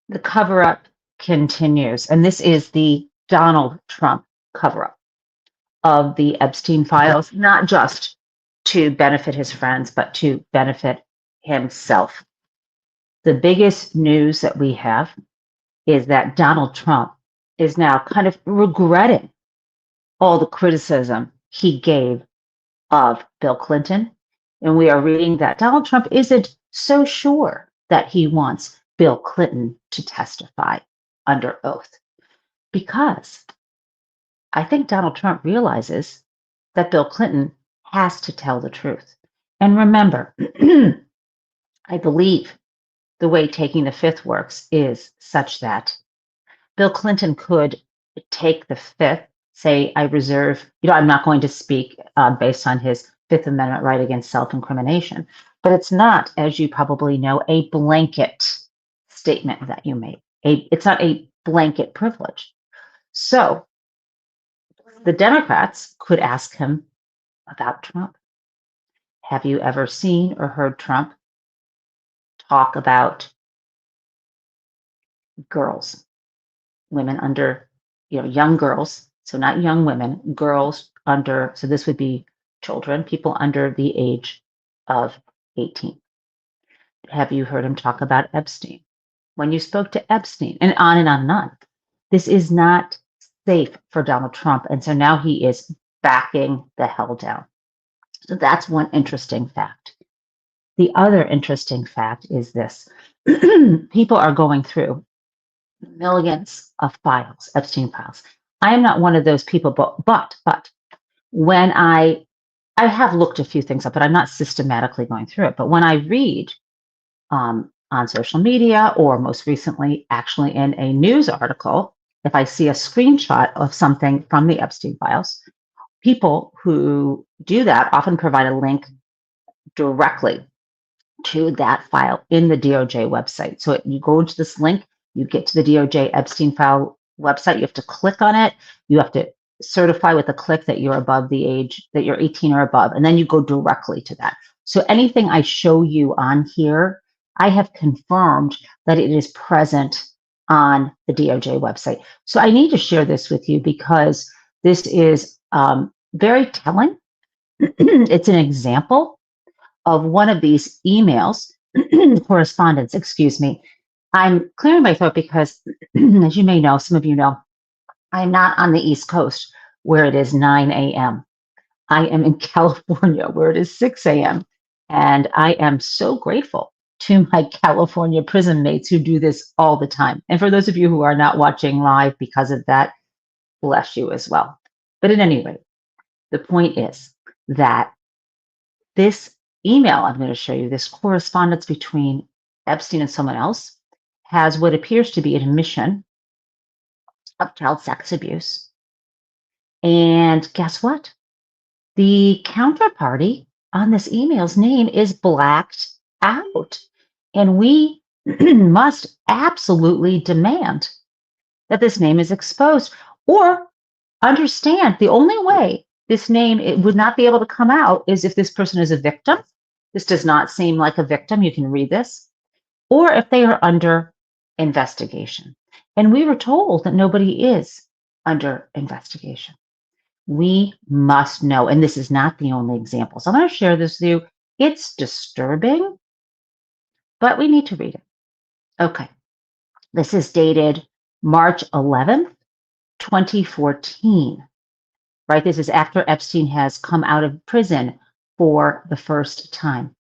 The cover up continues, and this is the Donald Trump cover up of the Epstein files, not just to benefit his friends, but to benefit himself. The biggest news that we have is that Donald Trump is now kind of regretting all the criticism he gave of Bill Clinton. And we are reading that Donald Trump isn't so sure that he wants Bill Clinton to testify under oath because I think Donald Trump realizes that Bill Clinton has to tell the truth. And remember, I believe the way taking the fifth works is such that Bill Clinton could take the fifth, say, I reserve, I'm not going to speak based on his Fifth Amendment right against self incrimination. But it's not, as you probably know, a blanket statement that you make. It's not a blanket privilege. So the Democrats could ask him about Trump. Have you ever seen or heard Trump talk about girls, women under, young girls, so not young women, girls under, so this would be children, people under the age of 18. Have you heard him talk about Epstein? When you spoke to Epstein, and on and on and on. This is not safe for Donald Trump. And so now he is backing the hell down. So that's one interesting fact. The other interesting fact is this. People are going through millions of files, Epstein files. I am not one of those people, but when I have looked a few things up, but I'm not systematically going through it. But when I read on social media, or most recently, actually in a news article, if I see a screenshot of something from the Epstein files, people who do that often provide a link directly to that file in the DOJ website. So you go into this link, you get to the DOJ Epstein file website, you have to click on it, you have to certify with a click that you're above the age, that you're 18 or above, and then you go directly to that. So anything I show you on here, I have confirmed that it is present on the DOJ website. So I need to share this with you because this is very telling. It's an example of one of these emails, correspondence, excuse me. I'm clearing my throat because, as you may know, some of you know, I'm not on the East Coast where it is 9 a.m. I am in California where it is 6 a.m. And I am so grateful to my California prison mates who do this all the time. And for those of you who are not watching live because of that, bless you as well. But at any rate, the point is that this email I'm going to show you, this correspondence between Epstein and someone else, has what appears to be an admission of child sex abuse. And guess what? The counterparty on this email's name is blacked out. And we must absolutely demand that this name is exposed, or understand the only way this name it would not be able to come out is if this person is a victim. This does not seem like a victim. You can read this. Or if they are under investigation. And we were told that nobody is under investigation. We must know, and this is not the only example. So I'm going to share this with you. It's disturbing, but we need to read it. Okay. This is dated March 11th, 2014, right? This is after Epstein has come out of prison for the first time.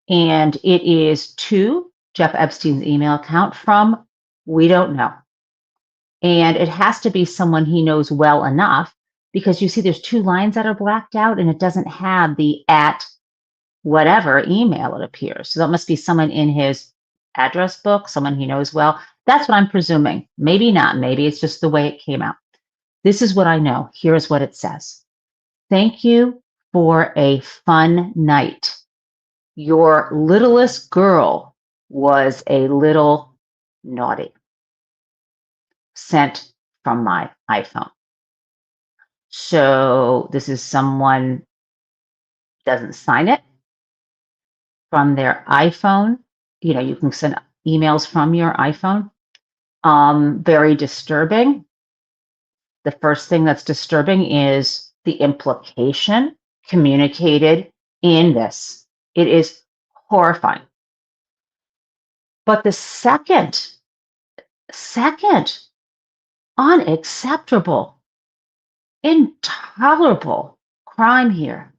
And it is to Jeff Epstein's email account from we don't know. And it has to be someone he knows well enough because you see there's two lines that are blacked out and it doesn't have the at whatever email it appears. So that must be someone in his address book, someone he knows well. That's what I'm presuming. Maybe not. Maybe it's just the way it came out. This is what I know. Here's what it says. Thank you for a fun night. Your littlest girl was a little naughty. Sent from my iPhone. So this is someone doesn't sign it from their iPhone. You can send emails from your iPhone. Very disturbing. The first thing that's disturbing is the implication communicated in this. It is horrifying. But the second unacceptable, intolerable crime here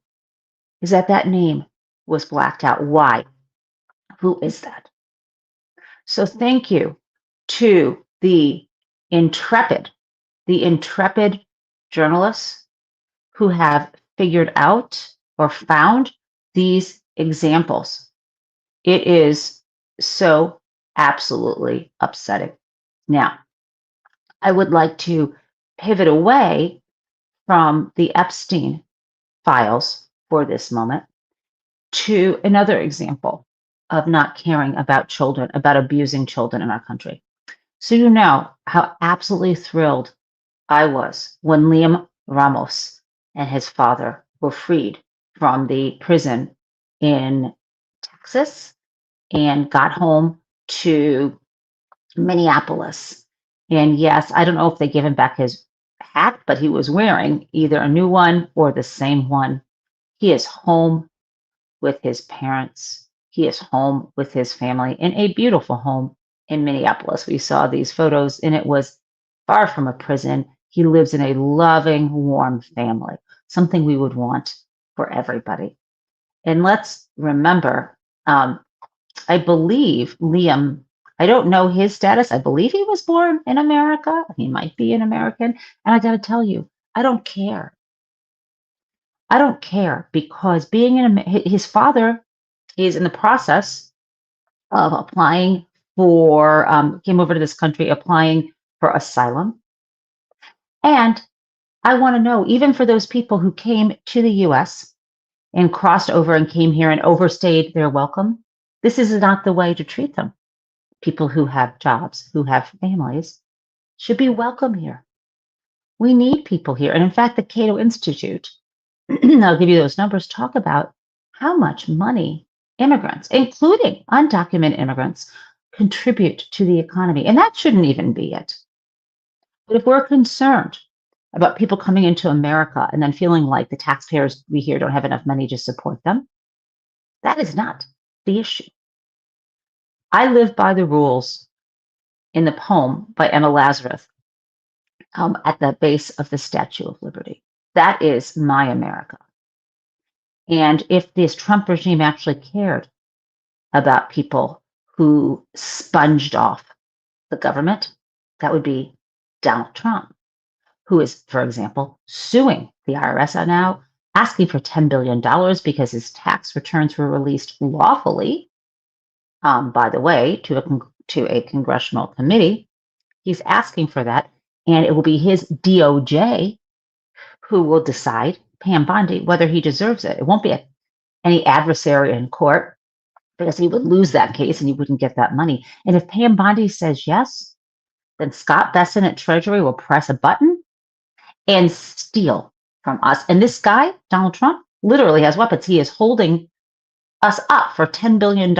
is that that name was blacked out. Why? Who is that? So thank you to intrepid, the intrepid journalists who have figured out or found these examples. It is so absolutely upsetting. Now, I would like to pivot away from the Epstein files for this moment to another example of not caring about children, about abusing children in our country. So you know how absolutely thrilled I was when Liam Ramos and his father were freed from the prison in Texas and got home to Minneapolis. And yes, I don't know if they gave him back his hat, but he was wearing either a new one or the same one. He is home with his parents. He is home with his family in a beautiful home in Minneapolis. We saw these photos, and it was far from a prison. He lives in a loving, warm family, something we would want for everybody. And let's remember, I believe Liam, I don't know his status. I believe he was born in America. He might be an American. And I got to tell you, I don't care. I don't care because being in his father is in the process of applying for, came over to this country applying for asylum. And I want to know, even for those people who came to the US and crossed over and came here and overstayed their welcome, this is not the way to treat them. People who have jobs, who have families, should be welcome here. We need people here. And in fact, the Cato Institute, I'll give you those numbers, talk about how much money immigrants, including undocumented immigrants, contribute to the economy. And that shouldn't even be it. But if we're concerned about people coming into America and then feeling like the taxpayers we here don't have enough money to support them, that is not the issue. I live by the rules in the poem by Emma Lazarus at the base of the Statue of Liberty. That is my America. And if this Trump regime actually cared about people who sponged off the government, that would be Donald Trump, who is, for example, suing the IRS now, asking for $10 billion because his tax returns were released lawfully, by the way, to a congressional committee. He's asking for that, and it will be his DOJ who will decide, Pam Bondi, whether he deserves it. It won't be any adversary in court because he would lose that case and he wouldn't get that money. And if Pam Bondi says yes, then Scott Besson at Treasury will press a button and steal from us. And this guy, Donald Trump, literally has weapons. He is holding us up for $10 billion.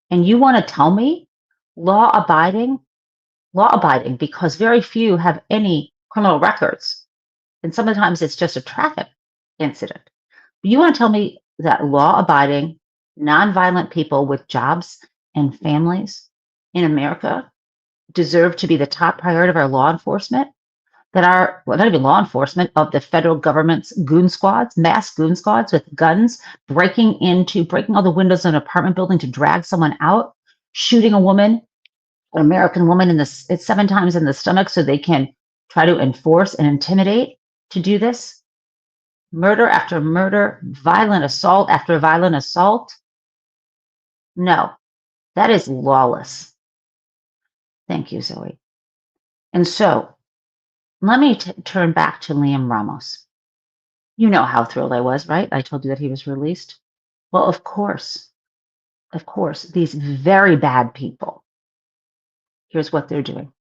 And you want to tell me law abiding, because very few have any criminal records. And sometimes it's just a traffic incident. You want to tell me that law abiding, nonviolent people with jobs and families in America deserve to be the top priority of our law enforcement? That are, well, not even law enforcement, of the federal government's goon squads, mass goon squads with guns, breaking all the windows of an apartment building to drag someone out, shooting a woman, an American woman, it's 7 times in the stomach so they can try to enforce and intimidate to do this. Murder after murder, violent assault after violent assault. No, that is lawless. Thank you, Zoe. And so let me turn back to Liam Ramos. You know how thrilled I was, right? I told you that he was released. Well, of course, these very bad people, here's what they're doing.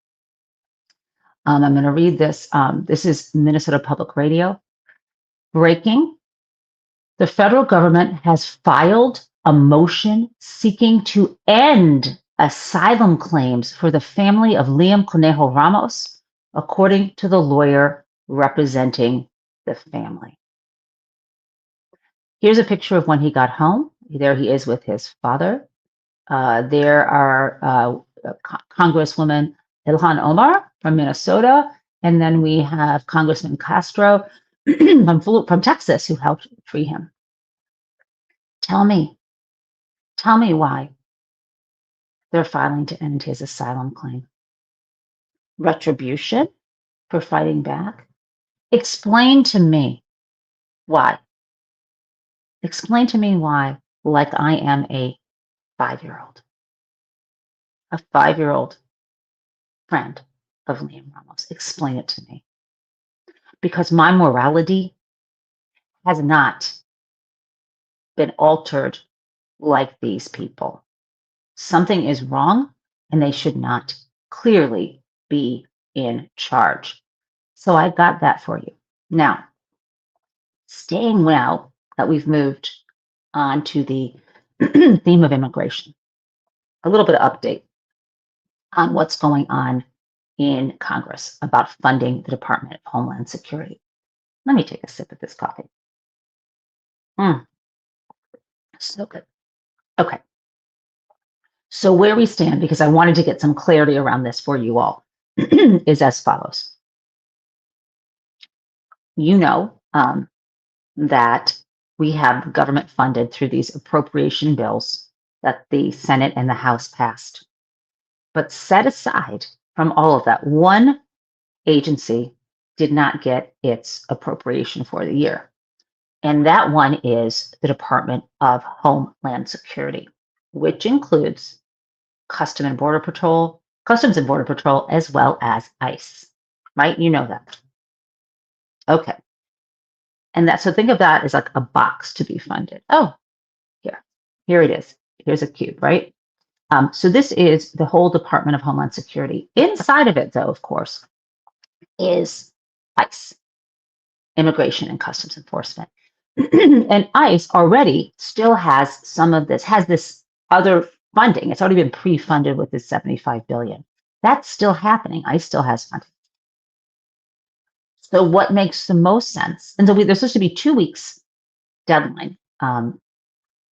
I'm going to read this. This is Minnesota Public Radio. Breaking: the federal government has filed a motion seeking to end asylum claims for the family of Liam Conejo Ramos, according to the lawyer representing the family. Here's a picture of when he got home. There he is with his father. There are Congresswoman Ilhan Omar from Minnesota, and then we have Congressman Castro from Texas who helped free him. Tell me why they're filing to end his asylum claim. Retribution for fighting back? Explain to me why. Explain to me why, like I am a 5-year-old. A 5-year-old friend of Liam Ramos. Explain it to me. Because my morality has not been altered like these people. Something is wrong and they should not clearly be in charge. So I got that for you. Now, staying now that we've moved on to the theme of immigration, a little bit of update on what's going on in Congress about funding the Department of Homeland Security. Let me take a sip of this coffee. So good. Okay. So where we stand, because I wanted to get some clarity around this for you all, is as follows. You know that we have government funded through these appropriation bills that the Senate and the House passed. But set aside from all of that, one agency did not get its appropriation for the year. And that one is the Department of Homeland Security, which includes Customs and Border Patrol, as well as ICE, right? You know that. Okay. And so think of that as like a box to be funded. Oh, here it is. Here's a cube, right? So this is the whole Department of Homeland Security. Inside of it, though, of course, is ICE, Immigration and Customs Enforcement. And ICE already still has this other funding. It's already been pre-funded with this $75 billion. That's still happening. ICE still has funding. So what makes the most sense? And so there's supposed to be 2 weeks deadline.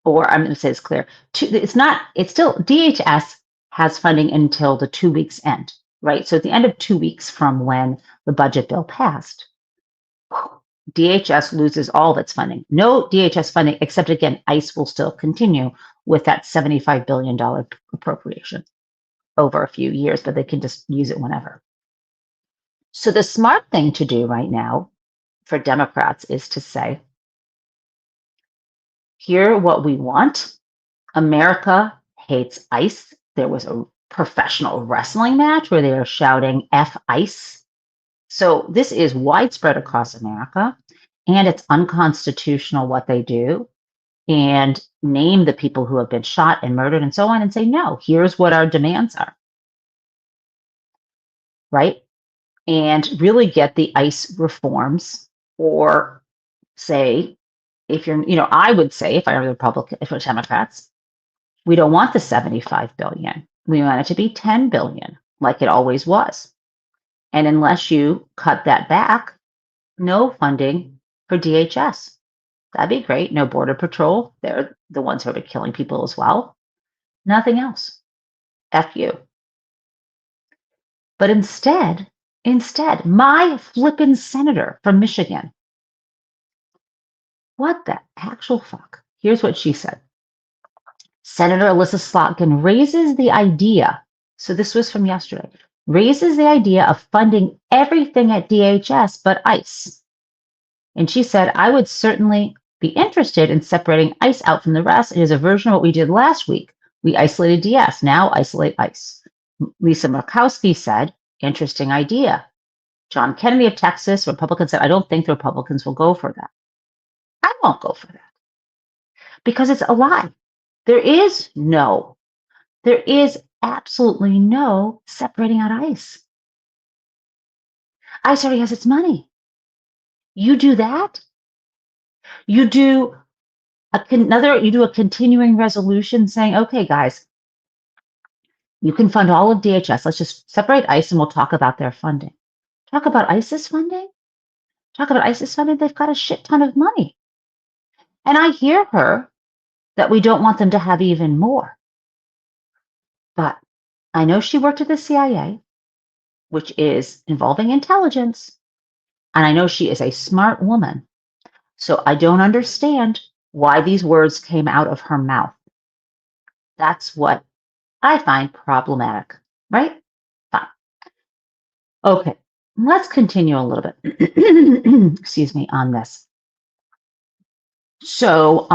Or I'm going to say it's clear. It's still DHS has funding until the 2 weeks end, right? So at the end of 2 weeks from when the budget bill passed, DHS loses all of its funding. No DHS funding, except again, ICE will still continue with that $75 billion appropriation over a few years, but they can just use it whenever. So the smart thing to do right now for Democrats is to say, here what we want. America hates ICE. There was a professional wrestling match where they were shouting F ICE. So this is widespread across America, and it's unconstitutional what they do, and name the people who have been shot and murdered and so on, and say, no, here's what our demands are, right? And really get the ICE reforms, or say, I would say, if I were Republican, if it was Democrats, we don't want the 75 billion. We want it to be 10 billion, like it always was. And unless you cut that back, no funding for DHS. That'd be great. No Border Patrol. They're the ones who are killing people as well. Nothing else. F you. But instead, my flippin' senator from Michigan. What the actual fuck? Here's what she said. Senator Alyssa Slotkin raises the idea, so this was from yesterday, raises the idea of funding everything at DHS but ICE. And she said, I would certainly be interested in separating ICE out from the rest. It is a version of what we did last week. We isolated DS, now isolate ICE. Lisa Murkowski said, interesting idea. John Kennedy of Texas, Republican, said, I don't think the Republicans will go for that. I won't go for that because it's a lie. There is absolutely no separating out ICE. ICE already has its money. You do that. You do a continuing resolution saying, okay, guys, You can fund all of DHS. Let's just separate ICE and we'll talk about their funding. Talk about ISIS funding. Talk about ISIS funding. They've got a shit ton of money. And I hear her that we don't want them to have even more. But I know she worked at the CIA, which is involving intelligence. And I know she is a smart woman. So I don't understand why these words came out of her mouth. That's what I find problematic, right? Fine. Okay, let's continue a little bit, excuse me, on this. So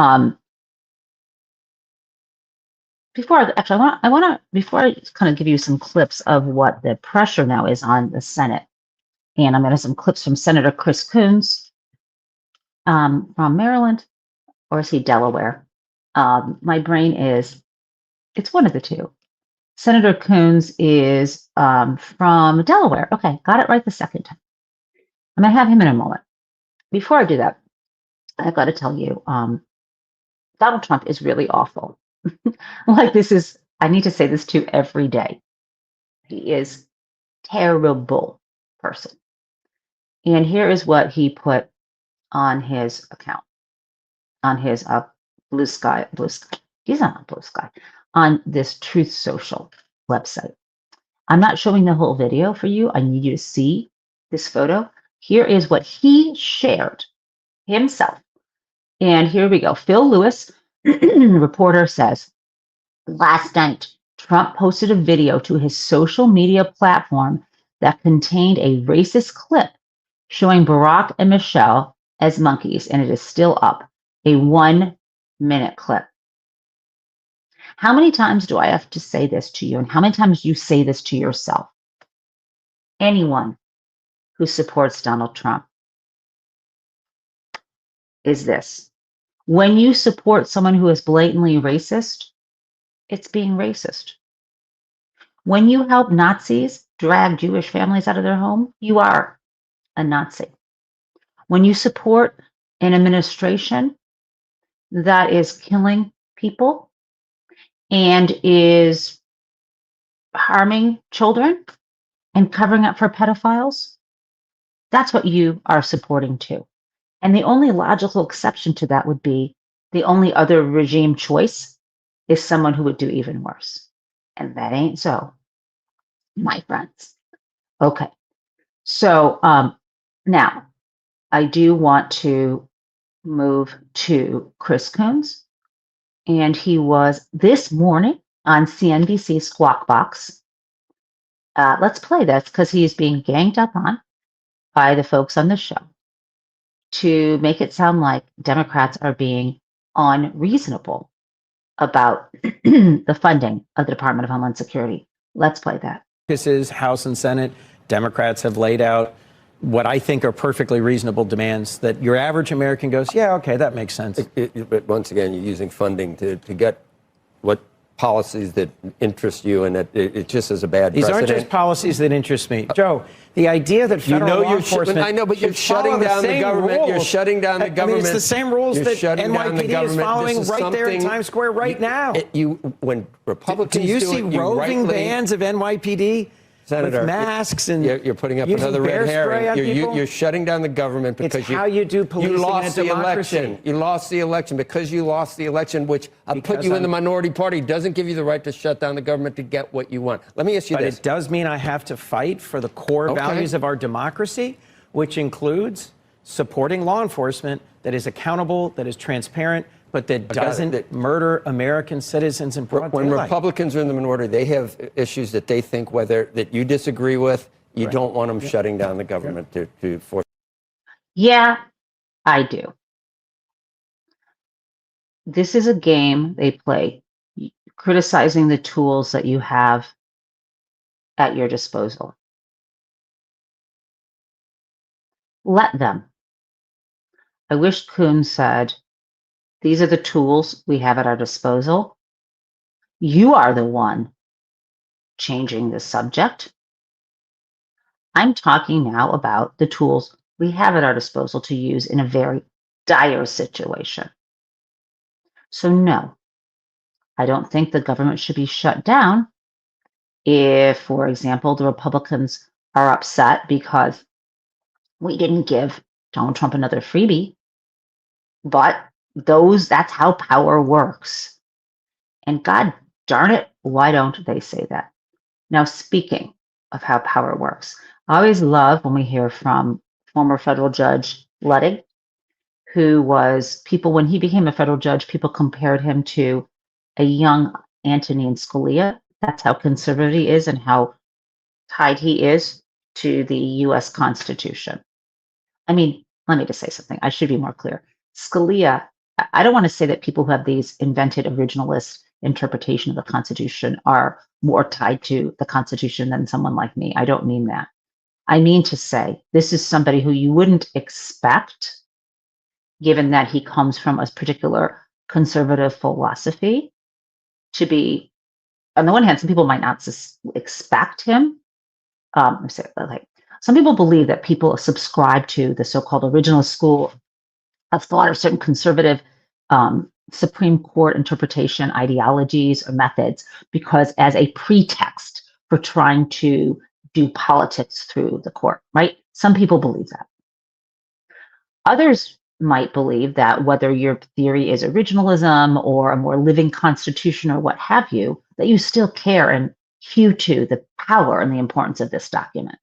before I kind of give you some clips of what the pressure now is on the Senate, and I'm going to have some clips from Senator Chris Coons from Maryland, or is he Delaware? My brain is, it's one of the two. Senator Coons is from Delaware. Okay, got it right the second time. I'm going to have him in a moment. Before I do that, I've got to tell you, Donald Trump is really awful. Like I need to say this to every day. He is terrible person. And here is what he put on his account, on his Blue Sky. He's not on Blue Sky, on this Truth Social website. I'm not showing the whole video for you. I need you to see this photo. Here is what he shared himself. And here we go. Phil Lewis, reporter, says, last night, Trump posted a video to his social media platform that contained a racist clip showing Barack and Michelle as monkeys, and it is still up, a 1-minute clip. How many times do I have to say this to you, and how many times do you say this to yourself? Anyone who supports Donald Trump is this. When you support someone who is blatantly racist, it's being racist. When you help Nazis drag Jewish families out of their home, you are a Nazi. When you support an administration that is killing people and is harming children and covering up for pedophiles, that's what you are supporting too. And the only logical exception to that would be the only other regime choice is someone who would do even worse. And that ain't so, my friends. Okay. So now I do want to move to Chris Coons. And he was this morning on CNBC Squawk Box. Let's play this because he's being ganged up on by the folks on the show to make it sound like Democrats are being unreasonable about the funding of the Department of Homeland Security. Let's play that. This is House and Senate. Democrats have laid out what I think are perfectly reasonable demands that your average American goes, yeah, okay, that makes sense. But once again, you're using funding to get what policies that interest you, and it just is a bad These precedent. aren't just policies that interest me. Joe, the idea that federal law enforcement I know, but you're shutting down the government. You're shutting down the government. It's the same rules that NYPD is following right there in Times Square right now. When Republicans do you see roving bands of NYPD Senator, with masks and you're putting up another red herring. You're shutting down the government because it's how you do policing you lost in a the democracy. election. You lost the election because you lost the election, which put you in the minority party. Doesn't give you the right to shut down the government to get what you want. Let me ask you this. But it does mean I have to fight for the core values of our democracy, which includes supporting law enforcement that is accountable, that is transparent, but that doesn't murder American citizens in broad daylight. When Republicans are in the minority, they have issues that they think that you disagree with. You don't want them shutting down the government to force. Yeah, I do. This is a game they play, criticizing the tools that you have at your disposal. Let them. I wish Kuhn said, these are the tools we have at our disposal. You are the one changing the subject. I'm talking now about the tools we have at our disposal to use in a very dire situation. So no, I don't think the government should be shut down If, for example, the Republicans are upset because we didn't give Donald Trump another freebie, but that's how power works. And God darn it, why don't they say that? Now, speaking of how power works, I always love when we hear from former federal judge Luttig, who was when he became a federal judge, people compared him to a young Antonin Scalia. That's how conservative he is and how tied he is to the US Constitution. I mean, let me just say something. I should be more clear. Scalia, I don't want to say that people who have these invented originalist interpretation of the Constitution are more tied to the Constitution than someone like me. I don't mean that. I mean to say this is somebody who you wouldn't expect, given that he comes from a particular conservative philosophy, to be, on the one hand, some people might not expect him. Some people believe that people subscribe to the so-called original school of thought or certain conservative Supreme Court interpretation ideologies or methods because as a pretext for trying to do politics through the court, right? Some people believe that. Others might believe that whether your theory is originalism or a more living constitution or what have you, that you still care and hew to the power and the importance of this document.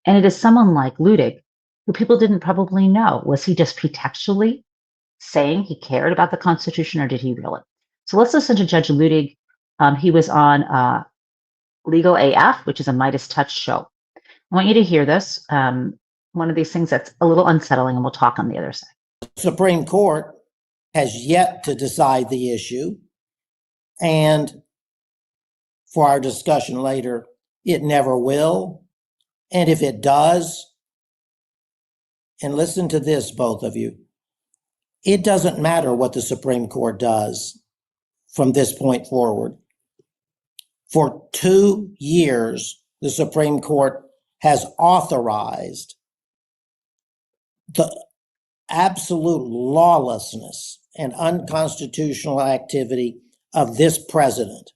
And it is someone like Luttig, who people didn't probably know. Was he just pretextually saying he cared about the Constitution, or did he really? So let's listen to Judge Luttig. He was on Legal AF, which is a Midas Touch show. I want you to hear this. One of these things that's a little unsettling, and we'll talk on the other side. The Supreme Court has yet to decide the issue, and for our discussion later, it never will. And if it does, and listen to this, both of you, it doesn't matter what the Supreme Court does from this point forward. For 2 years, the Supreme Court has authorized the absolute lawlessness and unconstitutional activity of this president.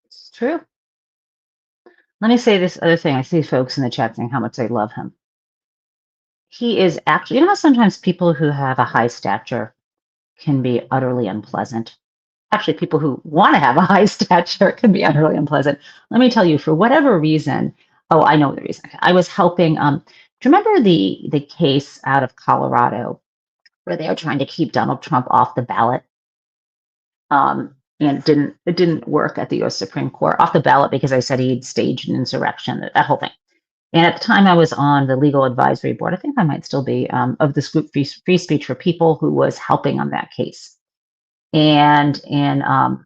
It's true. Let me say this other thing. I see folks in the chat saying how much they love him. He is actually, you know how sometimes people who have a high stature can be utterly unpleasant? Actually, people who want to have a high stature can be utterly unpleasant. Let me tell you, for whatever reason, I know the reason. I was helping, do you remember the case out of Colorado where they were trying to keep Donald Trump off the ballot? And it didn't work at the US Supreme Court, off the ballot because I said he'd staged an insurrection, that whole thing. And at the time I was on the legal advisory board, I think I might still be, of this group Free Speech for People, who was helping on that case. And I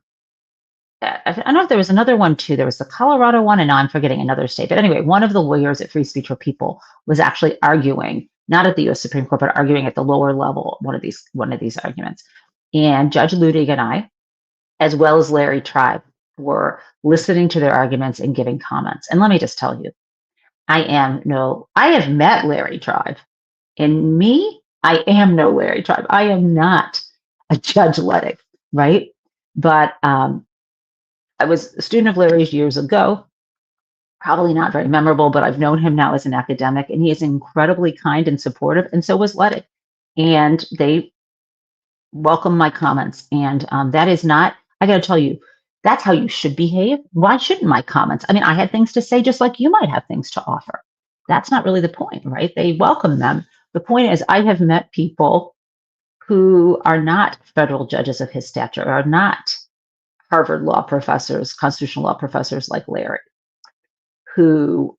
don't know if there was another one too. There was the Colorado one, and now I'm forgetting another state. But anyway, one of the lawyers at Free Speech for People was actually arguing, not at the US Supreme Court, but arguing at the lower level, one of these arguments. And Judge Luttig and I, as well as Larry Tribe, were listening to their arguments and giving comments. And let me just tell you, I have met Larry Tribe. And I am no Larry Tribe. I am not a Judge Luttig, right? But I was a student of Larry's years ago, probably not very memorable, but I've known him now as an academic, and he is incredibly kind and supportive, and so was Luttig. And they welcome my comments. And that is not, I got to tell you, that's how you should behave. Why shouldn't my comments? I mean, I had things to say just like you might have things to offer. That's not really the point, right? They welcome them. The point is, I have met people who are not federal judges of his stature, are not Harvard law professors, constitutional law professors like Larry, who,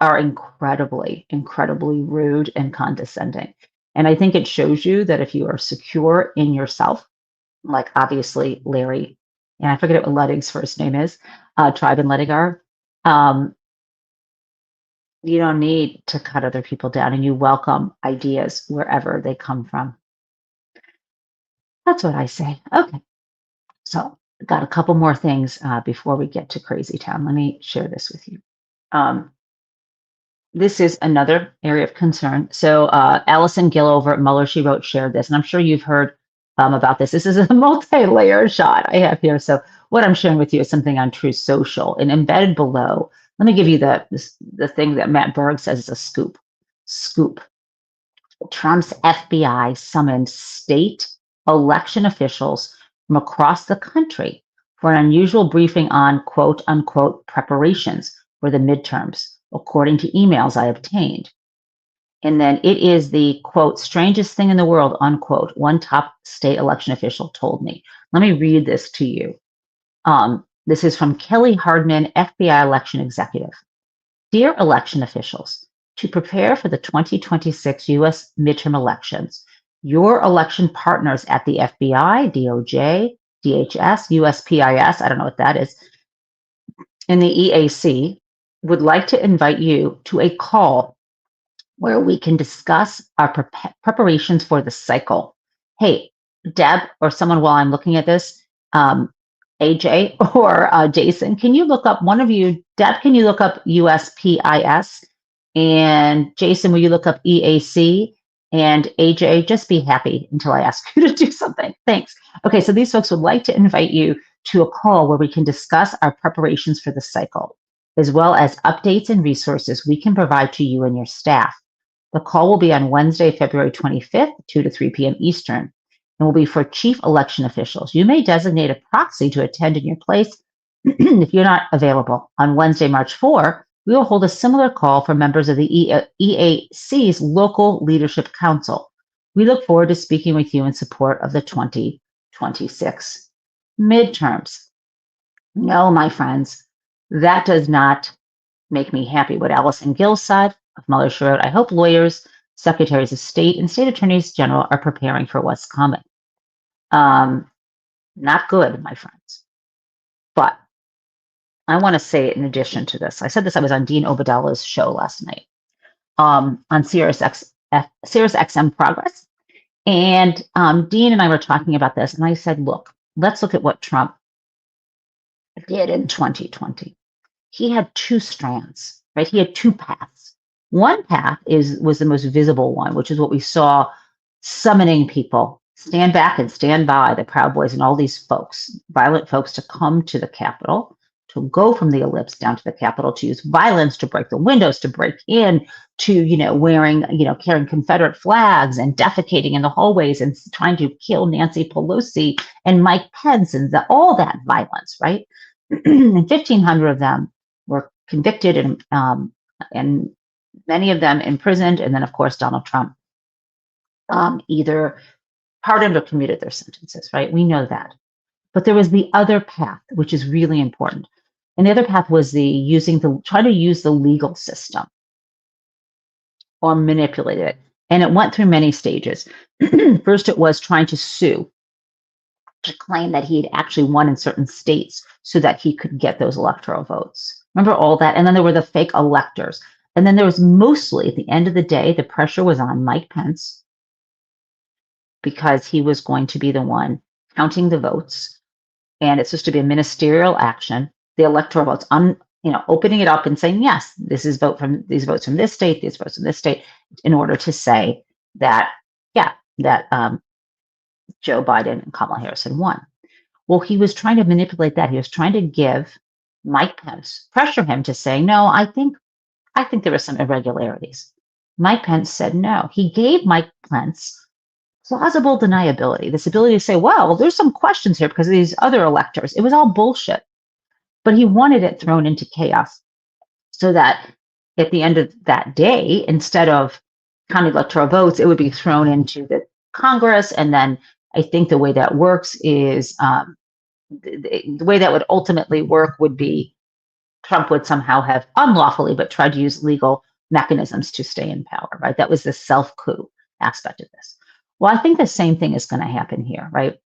are incredibly, incredibly rude and condescending. And I think it shows you that if you are secure in yourself, like obviously Larry, and I forget what Luttig's first name is, Tribe and Luttig are, you don't need to cut other people down, and you welcome ideas wherever they come from. That's what I say. Okay. So got a couple more things before we get to Crazy Town. Let me share this with you. This is another area of concern. So Allison Gill over at Mueller, she wrote, shared this, and I'm sure you've heard about this. This is a multi-layer shot I have here. So what I'm sharing with you is something on Truth Social, and embedded below. Let me give you the thing that Matt Berg says is a scoop. Scoop. Trump's FBI summoned state election officials from across the country for an unusual briefing on quote unquote preparations for the midterms, according to emails I obtained. And then it is the quote, strangest thing in the world, unquote, one top state election official told me. Let me read this to you. This is from Kelly Hardman, FBI election executive. Dear election officials, to prepare for the 2026 U.S. midterm elections, your election partners at the FBI, DOJ, DHS, USPIS, I don't know what that is, and the EAC would like to invite you to a call where we can discuss our preparations for the cycle. Hey, Deb, or someone while I'm looking at this, AJ or Jason, can you look up, one of you, Deb, can you look up USPIS? And Jason, will you look up EAC? And AJ, just be happy until I ask you to do something. Thanks. Okay, so these folks would like to invite you to a call where we can discuss our preparations for the cycle, as well as updates and resources we can provide to you and your staff. The call will be on Wednesday, February 25th, 2 to 3 p.m. Eastern, and will be for chief election officials. You may designate a proxy to attend in your place if you're not available. On Wednesday, March 4, we will hold a similar call for members of the EAC's local leadership council. We look forward to speaking with you in support of the 2026 midterms. No, my friends, that does not make me happy. What Allison Gill said of Mueller wrote, I hope lawyers, secretaries of state, and state attorneys general are preparing for what's coming. Not good, my friends. But I want to say, in addition to this, I said this, I was on Dean Obedella's show last night on Sirius XM Progress. And Dean and I were talking about this, and I said, look, let's look at what Trump did in 2020. He had two strands, right? He had two paths. One path was the most visible one, which is what we saw, summoning people, stand back and stand by, the Proud Boys and all these folks, violent folks, to come to the Capitol, to go from the ellipse down to the Capitol, to use violence, to break the windows, to break in, to, wearing, carrying Confederate flags and defecating in the hallways and trying to kill Nancy Pelosi and Mike Pence and all that violence, right? And 1,500 of them were convicted and many of them imprisoned. And then, of course, Donald Trump either pardoned or commuted their sentences, right? We know that. But there was the other path, which is really important. And the other path was trying to use the legal system or manipulate it. And it went through many stages. First, it was trying to sue, to claim that he had actually won in certain states so that he could get those electoral votes. Remember all that? And then there were the fake electors. And then there was mostly, at the end of the day, the pressure was on Mike Pence because he was going to be the one counting the votes. And it's supposed to be a ministerial action, the electoral votes, opening it up and saying, yes, these votes from this state, these votes from this state, in order to say that, Joe Biden and Kamala Harris had won. Well, he was trying to manipulate that. He was trying to give Mike Pence, pressure him to say, no, I think there were some irregularities. Mike Pence said no. He gave Mike Pence plausible deniability, this ability to say, well, there's some questions here because of these other electors. It was all bullshit. But he wanted it thrown into chaos so that at the end of that day, instead of counting electoral votes, it would be thrown into the Congress. And then I think the way that works is the way that would ultimately work would be Trump would somehow have unlawfully, but tried to use legal mechanisms to stay in power, right? That was the self-coup aspect of this. Well, I think the same thing is going to happen here, right?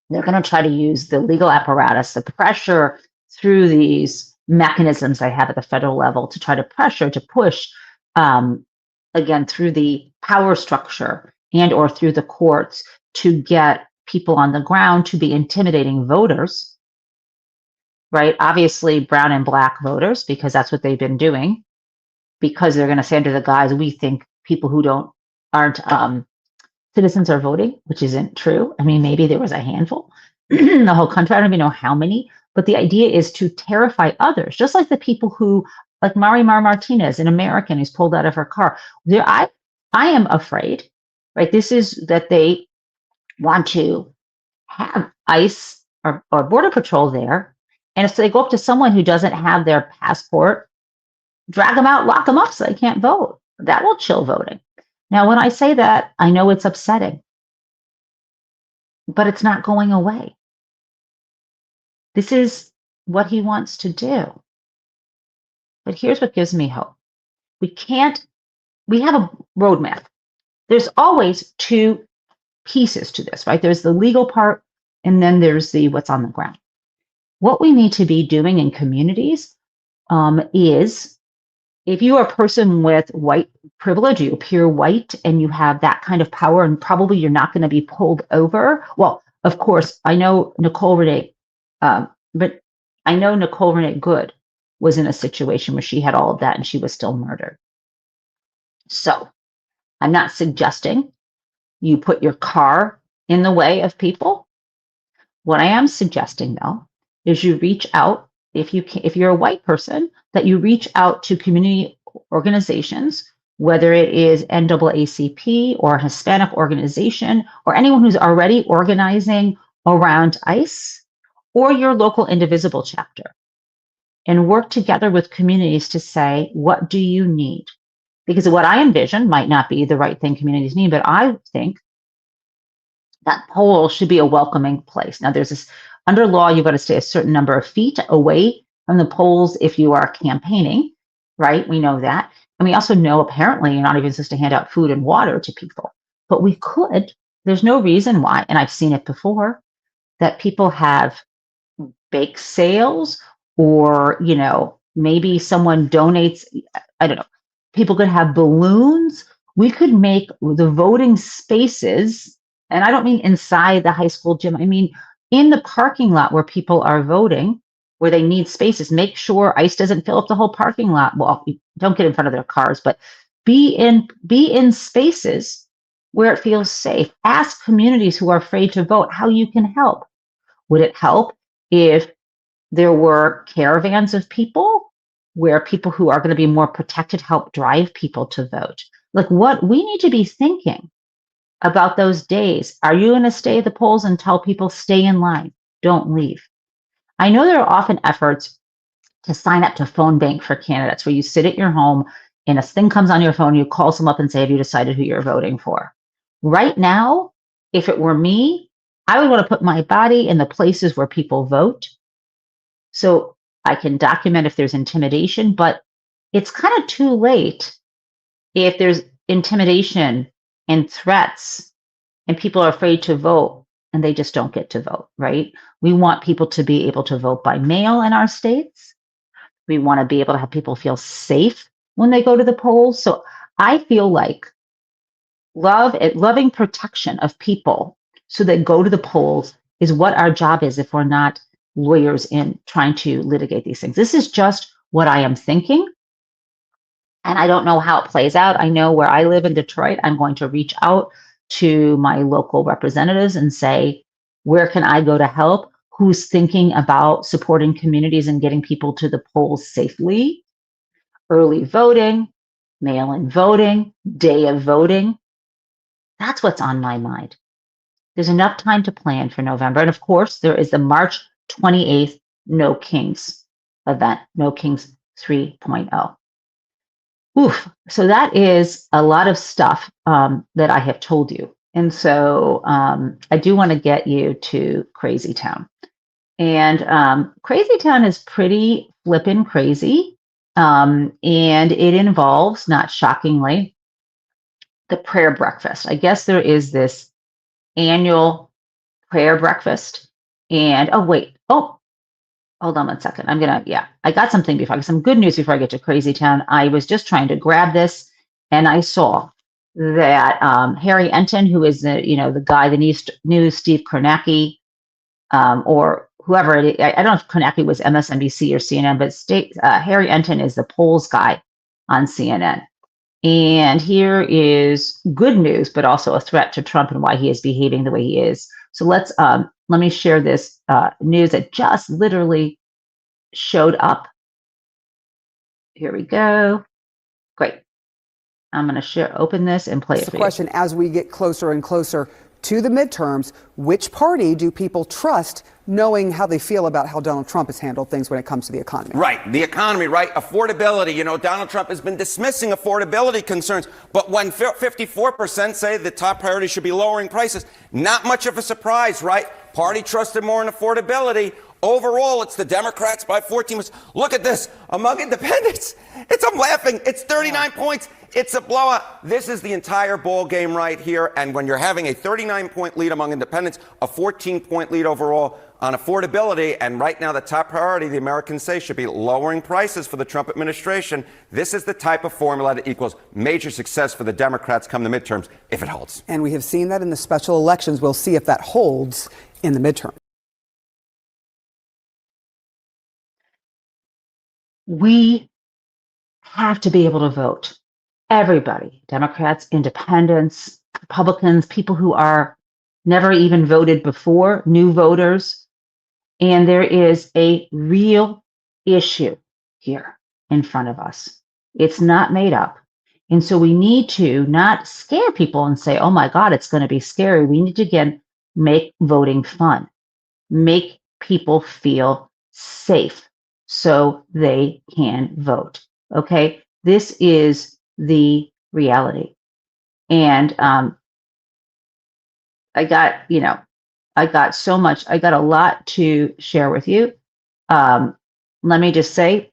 They're going to try to use the legal apparatus, the pressure through these mechanisms they have at the federal level to try to pressure, to push, again, through the power structure and or through the courts to get people on the ground to be intimidating voters, right? Obviously, brown and black voters, because that's what they've been doing, because they're going to say under the guise, we think people who aren't citizens are voting, which isn't true. I mean, maybe there was a handful in the whole country. I don't even know how many, but the idea is to terrify others, just like the people who, like Marimar Martinez, an American who's pulled out of her car. I am afraid, right? This is that they want to have ICE or Border Patrol there. And if they go up to someone who doesn't have their passport, drag them out, lock them up so they can't vote. That will chill voting. Now, when I say that, I know it's upsetting, but it's not going away. This is what he wants to do. But here's what gives me hope. We have a roadmap. There's always two pieces to this, right? There's the legal part, and then there's the what's on the ground. What we need to be doing in communities is, if you are a person with white privilege, you appear white and you have that kind of power, and probably you're not going to be pulled over. Well, of course, I know Nicole Renee, but I know Nicole Renee Good was in a situation where she had all of that and she was still murdered. So I'm not suggesting you put your car in the way of people. What I am suggesting, though, is you reach out, if you're a white person, that you reach out to community organizations, whether it is NAACP or a Hispanic organization or anyone who's already organizing around ICE, or your local Indivisible chapter, and work together with communities to say, what do you need? Because what I envision might not be the right thing communities need, but I think that poll should be a welcoming place. Now, there's this, under law, you've got to stay a certain number of feet away from the polls if you are campaigning, right? We know that. And we also know, apparently, you're not even supposed to hand out food and water to people. But we could. There's no reason why, and I've seen it before, that people have bake sales, or, maybe someone donates, I don't know, people could have balloons. We could make the voting spaces, and I don't mean inside the high school gym, I mean in the parking lot where people are voting, where they need spaces. Make sure ICE doesn't fill up the whole parking lot. Well, don't get in front of their cars, but be in spaces where it feels safe. Ask communities who are afraid to vote how you can help. Would it help if there were caravans of people where people who are going to be more protected help drive people to vote? Like, what we need to be thinking about those days. Are you going to stay at the polls and tell people stay in line, don't leave? I know there are often efforts to sign up to phone bank for candidates, where you sit at your home and a thing comes on your phone, you call them up and say, have you decided who you're voting for? Right now, if it were me, I would want to put my body in the places where people vote, so I can document if there's intimidation. But it's kind of too late if there's intimidation and threats and people are afraid to vote and they just don't get to vote, right? We want people to be able to vote by mail in our states. We want to be able to have people feel safe when they go to the polls. So I feel like loving protection of people so they go to the polls is what our job is, if we're not lawyers in trying to litigate these things. This is just what I am thinking. And I don't know how it plays out. I know where I live in Detroit, I'm going to reach out to my local representatives and say, where can I go to help? Who's thinking about supporting communities and getting people to the polls safely? Early voting, mail-in voting, day of voting. That's what's on my mind. There's enough time to plan for November. And of course, there is the March 28th No Kings event, No Kings 3.0. Oof. So that is a lot of stuff that I have told you. And so I do want to get you to Crazy Town. And Crazy Town is pretty flippin' crazy. And it involves, not shockingly, the prayer breakfast. I guess there is this annual prayer breakfast. And hold on 1 second. I got something before, I got some good news before I get to Crazy Town. I was just trying to grab this and I saw that Harry Enton, who is the guy, the new Steve Kornacki, or whoever it is. I don't know if Kornacki was MSNBC or CNN, but Harry Enton is the polls guy on CNN. And here is good news, but also a threat to Trump and why he is behaving the way he is. So let me share this news that just literally showed up. Here we go. Great. I'm going to open this and play it for you. The question, as we get closer and closer to the midterms, which party do people trust, knowing how they feel about how Donald Trump has handled things when it comes to the economy? Right, the economy, right? Affordability. You know, Donald Trump has been dismissing affordability concerns, but when 54% say the top priority should be lowering prices, not much of a surprise, right? Party trusted more in affordability. Overall, it's the Democrats by 14%. Look at this. Among independents, I'm laughing. It's 39 points. It's a blowout. This is the entire ball game right here. And when you're having a 39-point lead among independents, a 14-point lead overall on affordability, and right now the top priority, the Americans say, should be lowering prices for the Trump administration. This is the type of formula that equals major success for the Democrats come the midterms, if it holds. And we have seen that in the special elections. We'll see if that holds in the midterm. We have to be able to vote. Everybody, Democrats, independents, Republicans, people who are never even voted before, new voters. And there is a real issue here in front of us. It's not made up. And so we need to not scare people and say, oh my God, it's going to be scary. We need to, again, make voting fun, make people feel safe so they can vote. Okay, this is the reality. And I got a lot to share with you. Let me just say,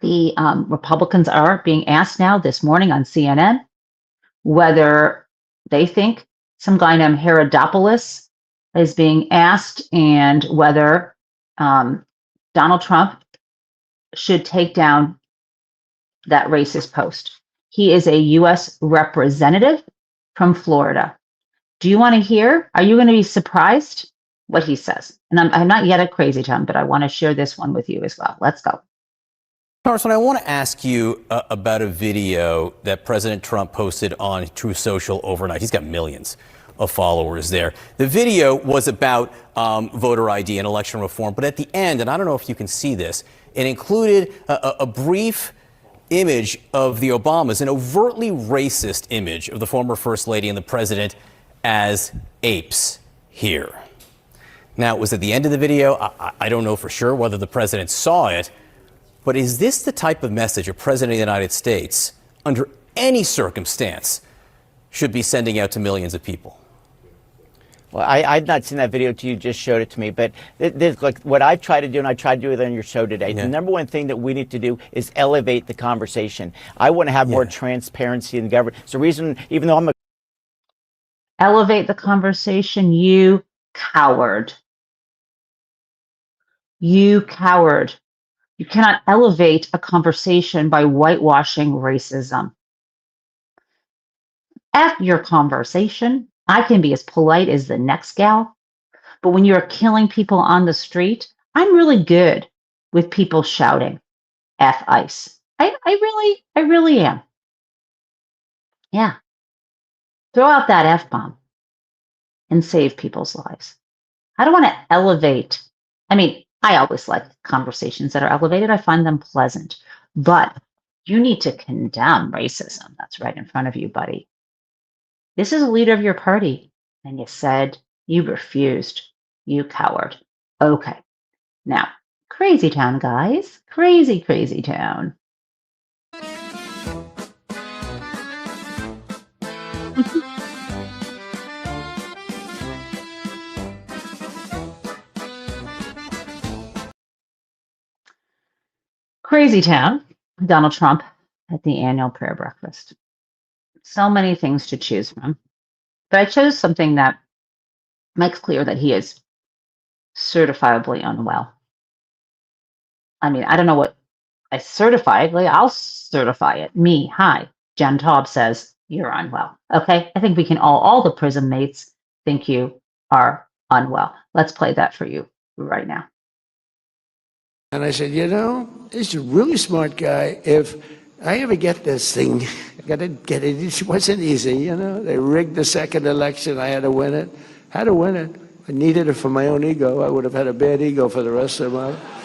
the Republicans are being asked now this morning on CNN whether they think some guy named Herodopoulos is being asked, and whether Donald Trump should take down that racist post. He is a U.S. representative from Florida. Do you want to hear? Are you going to be surprised what he says? And I'm not yet at Crazy Town, but I want to share this one with you as well. Let's go. Carson, I want to ask you about a video that President Trump posted on Truth Social overnight. He's got millions of followers there. The video was about voter ID and election reform, but at the end, and I don't know if you can see this, it included a brief image of the Obamas, an overtly racist image of the former First Lady and the President as apes here. Now, it was at the end of the video. I don't know for sure whether the President saw it, but is this the type of message a President of the United States, under any circumstance, should be sending out to millions of people? Well, I've not seen that video till you just showed it to me, but this, like what I've tried to do, and I tried to do it on your show today, the number one thing that we need to do is elevate the conversation. I want to have more transparency in the government. It's the reason, even though I'm a... Elevate the conversation, you coward. You coward. You cannot elevate a conversation by whitewashing racism. F your conversation. I can be as polite as the next gal, but when you're killing people on the street, I'm really good with people shouting F ICE. I really am. Yeah. Throw out that F-bomb and save people's lives. I don't want to elevate. I mean, I always like conversations that are elevated. I find them pleasant, but you need to condemn racism that's right in front of you, buddy. This is a leader of your party, and you said you refused. You coward. Okay. Now, Crazy Town, guys. Crazy, crazy town. Crazy Town, Donald Trump at the annual prayer breakfast. So many things to choose from, but I chose something that makes clear that he is certifiably unwell. I mean, I don't know what I certified. Like, I'll certify it. Me, hi, Jen Taub says you're unwell. Okay, I think we can all the prison mates think you are unwell. Let's play that for you right now. And I said, you know, he's a really smart guy if I ever get this thing. I got to get it. It wasn't easy, you know. They rigged the second election. I had to win it. Had to win it. I needed it for my own ego. I would have had a bad ego for the rest of my life.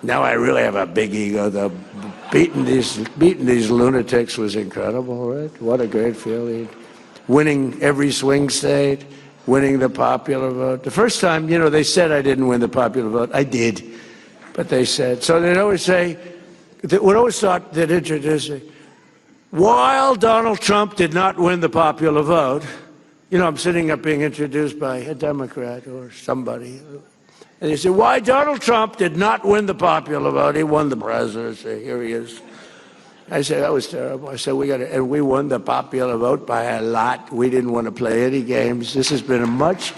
Now I really have a big ego. The beating these lunatics was incredible, right? What a great feeling. Winning every swing state, winning the popular vote. The first time, you know, they said I didn't win the popular vote. I did. But they said, so they'd always say, would always thought they'd introduce it. While Donald Trump did not win the popular vote, you know, I'm sitting up being introduced by a Democrat or somebody. And they say, why Donald Trump did not win the popular vote. He won the presidency. Here he is. I said, that was terrible. I said, and we won the popular vote by a lot. We didn't want to play any games. This has been a much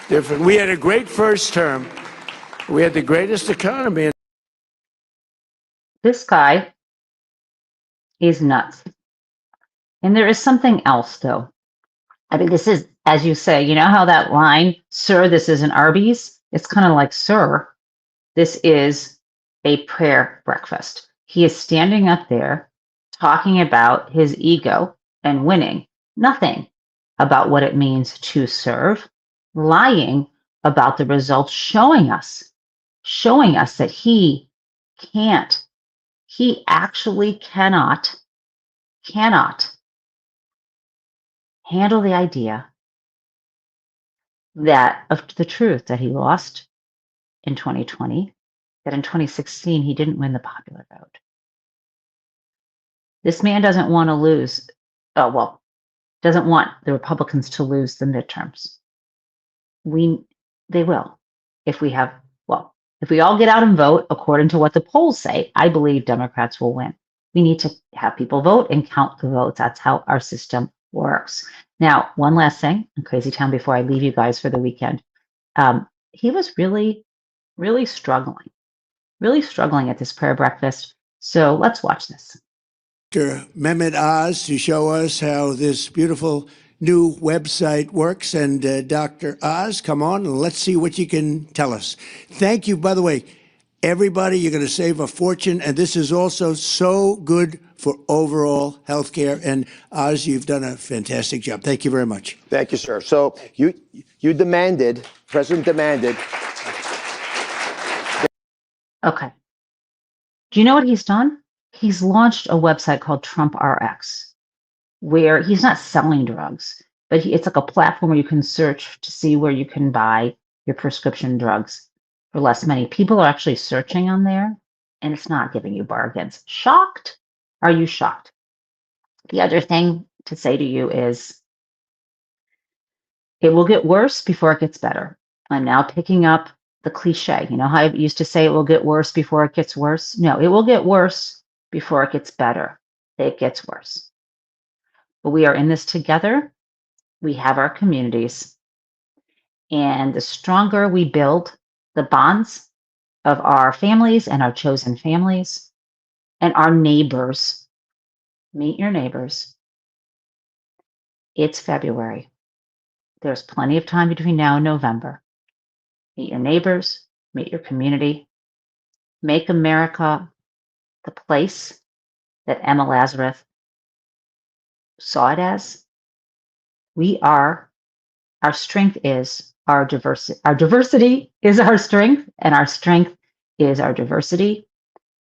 different. We had a great first term. We had the greatest economy. This guy is nuts. And there is something else, though. I mean, this is, as you say, you know how that line, sir, this is an Arby's? It's kind of like, sir, this is a prayer breakfast. He is standing up there talking about his ego and winning, nothing about what it means to serve, lying about the results, showing us that he can't, he actually cannot handle the idea that of the truth that he lost in 2020, that in 2016 he didn't win the popular vote. This man doesn't want to lose, doesn't want the Republicans to lose the midterms. They will. If we all get out and vote according to what the polls say, I believe Democrats will win. We need to have people vote and count the votes. That's how our system works. Now, one last thing in Crazy Town before I leave you guys for the weekend. He was really, really struggling at this prayer breakfast. So let's watch this. Dr. Mehmet Oz to show us how this beautiful new website works. And Dr. Oz, come on and let's see what you can tell us. Thank you, by the way. Everybody, you're going to save a fortune, and this is also so good for overall health care. And Oz, you've done a fantastic job. Thank you very much. Thank you, sir. So you demanded, President demanded. Okay. Do you know what he's done? He's launched a website called Trump RX, where he's not selling drugs, but it's like a platform where you can search to see where you can buy your prescription drugs for less money. People are actually searching on there, and it's not giving you bargains. Shocked? Are you shocked? The other thing to say to you is it will get worse before it gets better. I'm now picking up the cliche. You know how I used to say it will get worse before it gets worse? No, it will get worse before it gets better. It gets worse. But we are in this together. We have our communities. And the stronger we build the bonds of our families and our chosen families and our neighbors, meet your neighbors. It's February. There's plenty of time between now and November. Meet your neighbors, meet your community. Make America the place that Emma Lazarus saw it as. Our strength is our diversity. Our diversity is our strength, and our strength is our diversity.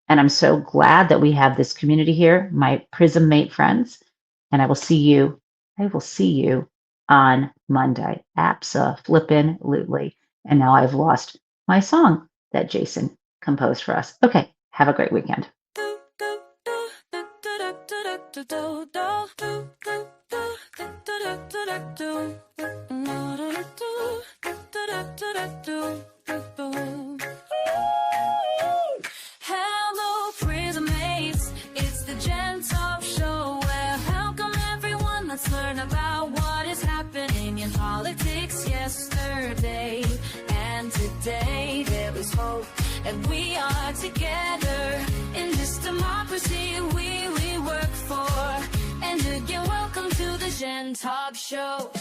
And I'm so glad that we have this community here, my Prism Mate friends. And I will see you on Monday. Abso-flippin'-lutely. And now I've lost my song that Jason composed for us. Okay, have a great weekend. Hello, Prism Mates. It's the Gen Taub Show where welcome everyone. Let's learn about what is happening in politics yesterday and today. There is hope, and we are together in this democracy we work for. And again, welcome to the Gen Taub Show.